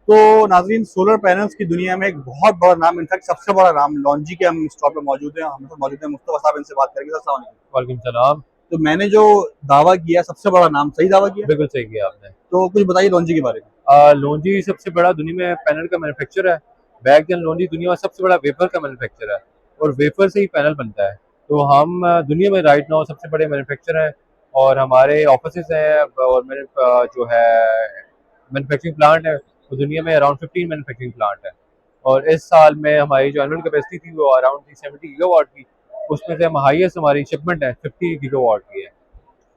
तो नाजरीन, solar panels की दुनिया में एक बहुत बड़ा नाम, इनफैक्ट सबसे बड़ा नाम लॉन्जी के हम स्टॉल पे मौजूद हैं। हम तो मौजूद हैं मुस्तफा साहब, इनसे बात करेंगे। अस्सलाम वालेकुम। वालेकुम सलाम। तो मैंने जो दावा किया, सबसे बड़ा नाम, सही दावा किया? बिल्कुल सही किया आपने। तो कुछ बताइए लॉन्जी के बारे में। लोन्जी सबसे बड़ा दुनिया में पैनल का मैन्युफैक्चर है। बैक देन लोन्जी दुनिया में सबसे बड़ा वेफर का मैन्युफैक्चर है और वेफर से ही पैनल बनता है। तो हम दुनिया में राइट नाउ सबसे बड़े मैन्युफैक्चर हैं और हमारे ऑफिस हैं और मेरे जो है मैन्युफैक्चरिंग प्लांट है वो दुनिया में अराउंड 15 मैन्युफैक्चरिंग प्लांट है। और इस साल में हमारी जो एनुअल कैपेसिटी थी वो अराउंड 70 गीगावाट की। उसमें से हम हाईएस्ट हमारी शिपमेंट है 50 गीगावाट की है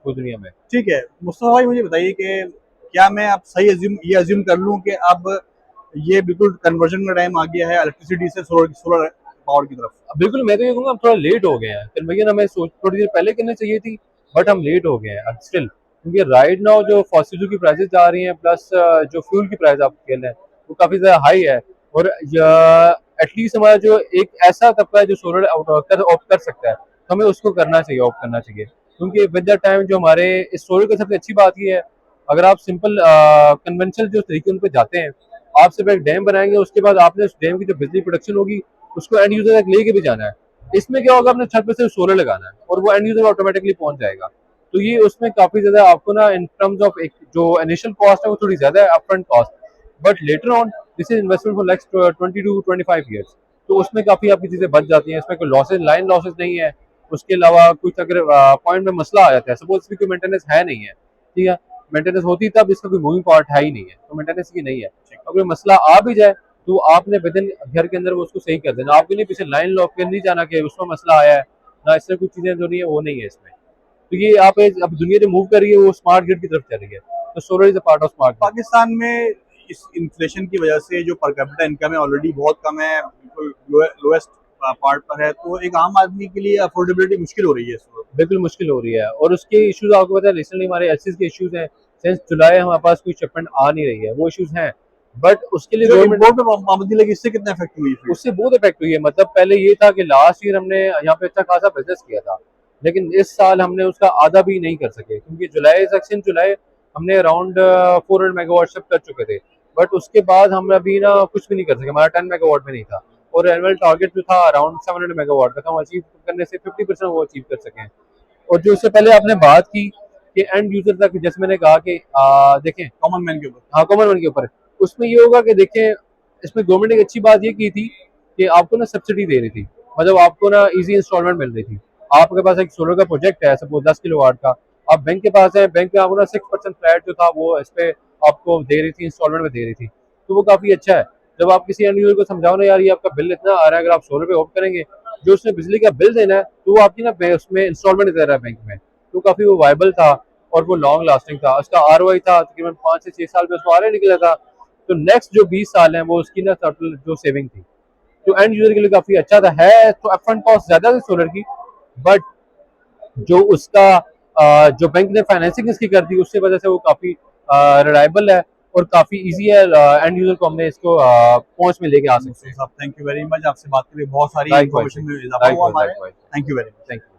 पूरी दुनिया में। ठीक है मुस्तफा भाई, मुझे बताइए कि क्या मैं अब सही ये अज्यूम कर लूँ कि अब ये बिल्कुल कन्वर्जन का टाइम आ गया है इलेक्ट्रिसिटी से सोलर सोलर पावर की तरफ? बिल्कुल, मैं तो ये कहूँगा हम थोड़ा लेट हो गए हैं। कन्वर्जन हमें सोच थोड़ी देर पहले करनी चाहिए थी, बट हम लेट हो गए हैं स्टिल, क्योंकि राइट नाउ जो फॉसिल की प्राइसेस जा रही हैं प्लस जो फ्यूल की प्राइस आप कह रहे हैं वो काफ़ी ज़्यादा हाई है। और एटलीस्ट हमारा जो एक ऐसा तबका है जो सोलर ऑप्ट कर सकता है, तो हमें उसको करना चाहिए, ऑप्ट करना चाहिए। क्योंकि विद द टाइम जो हमारे इस सोलर की सबसे अच्छी बात ये है, अगर आप सिंपल कन्वेंशनल जो तरीके उन पर जाते हैं, आप सिर्फ एक डैम बनाएंगे, उसके बाद आपने उस डैम की जो बिजली प्रोडक्शन होगी उसको एंड यूजर तक लेके भी जाना है। इसमें क्या होगा, अपने छत पे सिर्फ सोलर लगाना है और वो एंड यूजर ऑटोमेटिकली पहुंच जाएगा। तो ये उसमें काफी ज्यादा आपको ना इन टर्म्स ऑफ एक जो इनिशियल कॉस्ट है वो थोड़ी ज्यादा है, upfront cost, but later on this is investment for next 20 to 25 years. तो उसमें काफी आपकी चीजें बच जाती हैं, इसमें कोई लॉसेज, लाइन लॉसेज नहीं है। उसके अलावा कुछ अगर पॉइंट में मसला आ जाता है, सपोज इसकी कोई मेंटेनेंस है नहीं है, ठीक है, मेंटेनेंस होती तब इसका कोई मूविंग पार्ट है ही नहीं है, तो मेंटेनेंस की नहीं है। अगर मसला आ भी जाए तो आपने विद इन घर के अंदर वो उसको सही कर देना, आपके लिए पीछे लाइन लॉक के नहीं जाना कि उसमें मसला आया है ना, इससे कुछ चीजें जो नहीं है वो नहीं है इसमें। तो ये आप अब दुनिया जो मूव कर रही है वो स्मार्ट ग्रिड की तरफ चल रही है, तो solar is a part of smart grid. Pakistan में इस इन्फ्लेशन की वजह से जो पर कैपिटा इनकम है ऑलरेडी बहुत कम है, बिल्कुल लोएस्ट पार्ट पर है, तो एक आम आदमी के लिए अफोर्डेबिलिटी मुश्किल हो रही है इस वक्त। बिल्कुल मुश्किल हो रही है और उसके इश्यूज आपको पता है, रिसेंटली हमारे एसएस के इश्यूज हैं। सिंस जुलाई हमारे पास कोई शिपमेंट आ नहीं रही है, वो इश्यूज हैं, बट उसके लिए जो गवर्नमेंट इम्पोर्ट में पाबंदी लगी, इससे कितना इफेक्ट हुई फिर? उससे बहुत इफेक्ट हुई है। मतलब पहले ये था कि लास्ट ईयर हमने यहाँ पे अच्छा खासा बिजनेस किया था, लेकिन इस साल हमने उसका आधा भी नहीं कर सके, क्योंकि जुलाई सेक्शन जुलाई हमने अराउंड 400 मेगावाट शिफ्ट कर चुके थे, बट उसके बाद हम अभी ना कुछ भी नहीं कर सके, हमारा 10 मेगावाट में नहीं था। और एनुअल टारगेट जो था अराउंड 700 मेगावाट का था, हम अचीव करने से 50% वो अचीव कर सकें। और जो इससे पहले आपने बात की कि एंड यूजर तक, जैसे मैंने कहा कि देखें कॉमन मैन के ऊपर। हाँ, कॉमन मैन के ऊपर, उसमें ये होगा कि देखें, इसमें गवर्नमेंट एक अच्छी बात ये की थी कि आपको ना सब्सिडी दे रही थी, मतलब आपको ना इजी इंस्टॉलमेंट मिल रही थी। आपके पास एक सोलर का प्रोजेक्ट है सपोज 10 किलोवाट का, आप बैंक के पास है, बैंक में आपको ना 6% फ्लैट जो था वो इस पे आपको दे रही थी, इंस्टॉलमेंट में दे रही थी, तो वो काफी अच्छा है। जब आप किसी एंड यूजर को समझाओ ना, यार ये आपका बिल इतना आ रहा है, अगर आप सोलर पे ऑप्ट करेंगे, जो उसने बिजली का बिल देना है तो वो आपकी ना उसमें इंस्टॉलमेंट दे रहा है बैंक में, तो काफी वो वायबल था और वो लॉन्ग लास्टिंग था। उसका आरओआई था तकरीबन 5 से 6 साल में उसको आरओआई निकला था। तो नेक्स्ट जो 20 साल है वो उसकी ना टोटल जो सेविंग थी, तो एंड यूजर के लिए काफी अच्छा था। है तो अपफ्रंट कॉस्ट ज्यादा थी सोलर की, बट जो उसका जो बैंक ने फाइनेंसिंग इसकी कर दी उससे वजह से वो काफी रिलायबल है और काफी इजी है एंड यूजर को हमने इसको पहुंच में लेके आ सकते हैं। थैंक यू वेरी मच, आपसे बात करके बहुत सारी लाइक वाइज, इन्फॉर्मेशन में इजाफा हुआ हमारे। Thank you very much. Thank you.